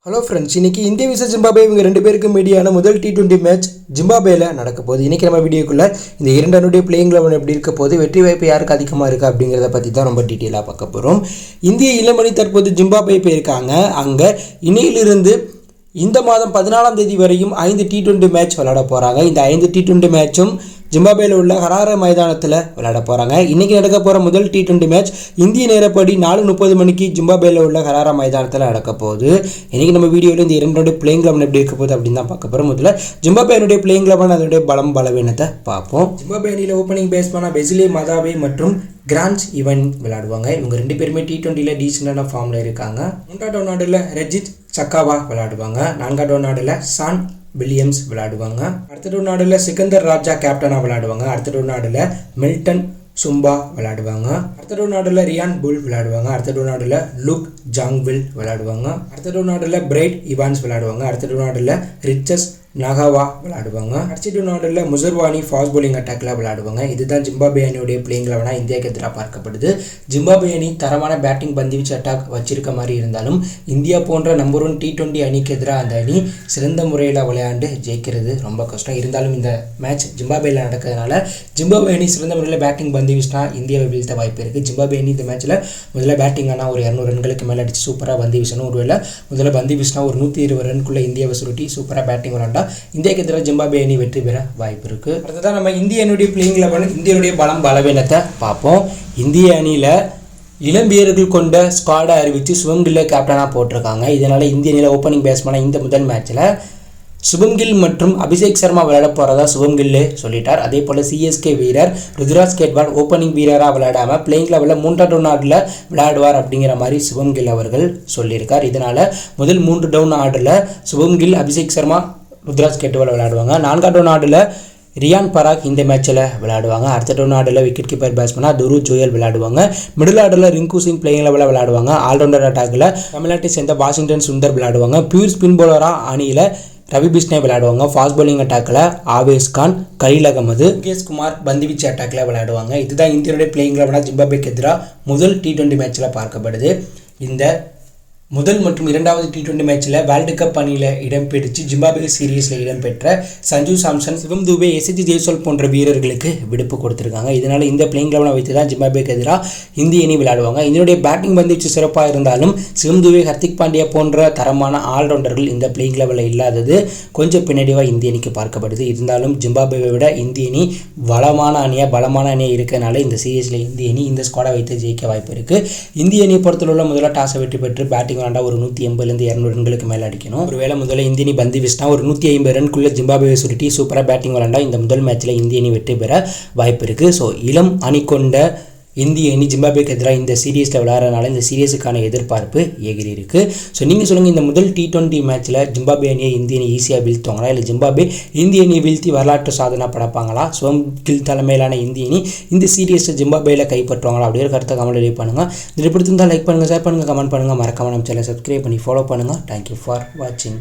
Hello friends, இன்றைக்கி India versus Zimbabwe இவங்க ரெண்டு பேருக்கு மீடியான முதல் T20 மேட்ச் ஜிம்பாப்வேல நடக்க போகுது. இன்றைக்கி நம்ம வீடியோக்குள்ளே இந்த இரண்டு அணியுடைய பிளேயிங் லெவன் எப்படி இருக்க போது, வெற்றி வாய்ப்பு யாருக்கு அதிகமாக இருக்குது அப்படிங்கிறத பற்றி தான் ரொம்ப டீட்டெயிலாக பார்க்க போகிறோம். இந்திய இளமணி தற்போது ஜிம்பாப்வே போயிருக்காங்க. அங்கே இன்னையிலிருந்து இந்த மாதம் 14ஆம் தேதி வரையும் 5 T20 மேட்ச் விளையாட போகிறாங்க. இந்த 5 T20 மேட்சும் ஜிம்பாப்வேல உள்ள ஹராரே மைதானத்தில் விளையாட போகிறாங்க. இன்றைக்கி நடக்க போகிற முதல் T20 மேட்ச் இந்திய நேரப்படி 4:30 மணிக்கு ஜிம்பாப்வேல உள்ள ஹராரே மைதானத்தில் நடக்க போகுது. இன்றைக்கி நம்ம வீடியோவில் இந்த இரண்டோட பிளேயிங் லெவன் எப்படி இருக்க போகுது அப்படின்னு தான் பார்க்க போகிறோம். முதல்ல ஜிம்பாப்வேனுடைய பிளேயிங் லெவன் அதனுடைய பலவீனத்தை பார்ப்போம். ஜிம்பாப்வே அணியில் ஓப்பனிங் பேட்ஸ்மேனாக பெசிலே மதாவே மற்றும் கிரான்ச் ஈவன் விளையாடுவாங்க. இவங்க ரெண்டு பேருமே T20ல டீசெண்டான ஃபார்மில் இருக்காங்க. 3வது நாடில் ரஜித் சக்காவா விளையாடுவாங்க. 4வது நாடில் சான் வில்லியம்ஸ் விளையாடுவாங்க. அடுத்த நாடில் சிக்கந்தர் ராஜா கேப்டனாக விளையாடுவாங்க. அடுத்த நாடில் மில்டன் சும்பா விளையாடுவாங்க. அடுத்த நாடில் ரியான் புல் விளையாடுவாங்க. அடுத்த நாடில் லுக் ஜாங்வில் விளையாடுவாங்க. அடுத்த நாடில் பிரைட் இவான்ஸ் விளையாடுவாங்க. அடுத்த நாடில் ரிச்சஸ் நகாவா விளையாடுவாங்க. அடுத்த நாடில் முசர்வானி ஃபாஸ்ட் bowling அட்டாக்ல விளையாடுவாங்க. இதுதான் ஜிம்பாப்வே அணியுடைய பிளேயிங் லெவனாக இந்தியாவுக்கு எதிராக பார்க்கப்படுது. ஜிம்பாப்வே அணி தரமான பேட்டிங் பந்துவீச்சு அட்டாக் வச்சிருக்க மாதிரி இருந்தாலும் இந்தியா போன்ற நம்பர் 1 T20 அணிக்கு எதிராக அந்த அணி சிறந்த முறையில் விளையாண்டு ஜெயிக்கிறது ரொம்ப கஷ்டம். இருந்தாலும் இந்த மேட்ச் ஜிம்பாப்வேல நடக்கிறதுனால ஜிம்பாப்வே அணி சிறந்த முறையில் பேட்டிங் பந்து வீசினா இந்தியாவை வீழ்த்த வாய்ப்பு இருக்குது. ஜிம்பாப்வே அணி இந்த மேட்ச்சில் முதல்ல பேட்டிங் ஆனால் ஒரு 200 ரன்களுக்கு மேலே அடித்து சூப்பராக பந்து வீசணும். ஒருவேளை முதல்ல பந்து வீசினா ஒரு 120 ரன்குள்ளே இந்தியாவை சுருட்டி சூப்பராக பேட்டிங் விளையாண்டா இந்தியாவுக்கு எதிராக ஜிம்பாப்வே அணி வெற்றி பெற வாய்ப்பு இருக்குது. அடுத்ததான் நம்ம இந்திய அணியுடைய பிளேயிங் லெவன் இந்தியாவுடைய பலவீனத்தை பார்ப்போம். இந்திய அணியில் இளம் வீரர்கள் கொண்ட ஸ்குவாடை அறிவித்து சுபம் கில்லை கேப்டனாக போட்டிருக்காங்க. இதனால் இந்திய அணியில் ஓப்பனிங் பேட்ஸ்மேனாக இந்த முதல் மேட்ச்சில் சுபம் கில் மற்றும் அபிஷேக் சர்மா விளையாட போகிறதா சுபம் கில்லே சொல்லிட்டார். அதே போல் CSK வீரர் ருத்ராஜ் கேட்வால் ஓப்பனிங் வீரராக விளையாடாமல் பிளேயிங் லெவலில் 3வது நாடில் விளையாடுவார் அப்படிங்கிற மாதிரி சுபம் கில் அவர்கள் சொல்லியிருக்கார். இதனால் முதல் 3 டவுன் ஆர்டரில் சுபம் கில், அபிஷேக் சர்மா, ருத்ராஜ் கேட்வால் விளையாடுவாங்க. 4வது நாடில் ரியான் பராக் இந்த மேட்ச்சில் விளையாடுவாங்க. அடுத்த நாடில் விக்கெட் கீப்பர் பேட்ஸ்மேனாக துரு ஜோயல் விளையாடுவாங்க. மிடில் ஆர்டரில் ரிங்கு சிங் பிளேயிங் லெவலில் விளையாடுவாங்க. ஆல்ரவுண்டர் அட்டாக்கில் தமிழ்நாட்டை சேர்ந்த வாஷிங்டன் சுந்தர் விளையாடுவாங்க. பியூர் ஸ்பின் பவுலராக அணியில் ரவி பிஷ்ணே விளையாடுவாங்க. ஃபாஸ்ட் bowling அட்டாக்கில் ஆவேஸ் கான், கலீல் அகமது, முகேஷ் குமார் பந்துவீச்சு அட்டாக்கில் விளையாடுவாங்க. இதுதான் இந்தியனுடைய பிளேயிங் லெவனாக ஜிம்பாப்வேக்கு எதிராக முதல் T20 மேட்ச்சில் பார்க்கப்படுது. இந்த முதல் மற்றும் 2வது T20 மேட்ச்சில் வேர்ல்டு கப் அணியில் இடம்பெற்று ஜிம்பாப்வே சீரீஸில் இடம்பெற்ற சஞ்சு சாம்சன், சிவம் துபே, SSG ஜெய்ஸ்வால் போன்ற வீரர்களுக்கு விடுப்பு கொடுத்துருக்காங்க. இதனால் இந்த பிளேயிங் லெவனை வைத்து தான் ஜிம்பாப்வேக்கு எதிராக இந்திய அணி விளையாடுவாங்க. இதனுடைய பேட்டிங் பந்துவீச்சு சிறப்பாக இருந்தாலும் சிவம் துபே, ஹர்திக் பாண்டியா போன்ற தரமான ஆல்ரவுண்டர்கள் இந்த பிளேயிங் லெவலில் இல்லாதது கொஞ்சம் பின்னடைவாக இந்திய அணிக்கு பார்க்கப்படுது. இருந்தாலும் ஜிம்பாப்வேவை விட இந்திய அணி பலமான அணியாக இருக்கிறதுனால இந்த சீரீஸில் இந்திய அணி இந்த ஸ்குவாடை வைத்து ஜெயிக்க வாய்ப்பு இருக்குது. இந்திய அணியை பொறுத்தவரை முதல்ல டாஸை வெற்றி பெற்று பேட்டிங் விளையாண்டா ஒரு 180-200 ரன்களுக்கு மேலே அடிக்கணும். ஒருவேளை முதல்ல இந்திய அணி பந்து வீசினா ஒரு 150 ரன்குள்ளே ஜிம்பாப்வே சுருட்டி சூப்பராக பேட்டிங் விளையாண்டா இந்த முதல் மேட்ச்சில் இந்திய அணி வெற்றி பெற வாய்ப்பு இருக்குது. ஸோ இளம் அணி கொண்ட இந்திய அணி ஜிம்பாப்வேக்கு எதிராக இந்த சீரீஸில் விளையாடுறதுனால இந்த சீரீஸுக்கான எதிர்பார்ப்பு எகிரி இருக்குது. ஸோ நீங்கள் சொல்லுங்கள், இந்த முதல் T20 மேட்ச்சில் ஜிம்பாப்வே அணியை இந்திய அணி ஈஸியாக வீழ்த்துவாங்களா, இல்லை ஜிம்பாப்வே இந்திய அணியை வீழ்த்தி வரலாற்று சாதனை படைப்பாங்களா? சுபம் கில் தலைமையிலான இந்திய அணி இந்த சீரீஸை ஜிம்பாப்வேல கைப்பற்றுவாங்களா அப்படிங்கிற கருத்தை கமெண்ட் லீவ் பண்ணுங்கள். இது பிடிச்சிருந்தால் லைக் பண்ணுங்கள், ஷேர் பண்ணுங்கள், கமெண்ட் பண்ணுங்கள். மறக்காம நம்ம சேனலை சப்ஸ்கிரைப் பண்ணி ஃபாலோ பண்ணுங்கள். தேங்க்யூ ஃபார் வாட்சிங்.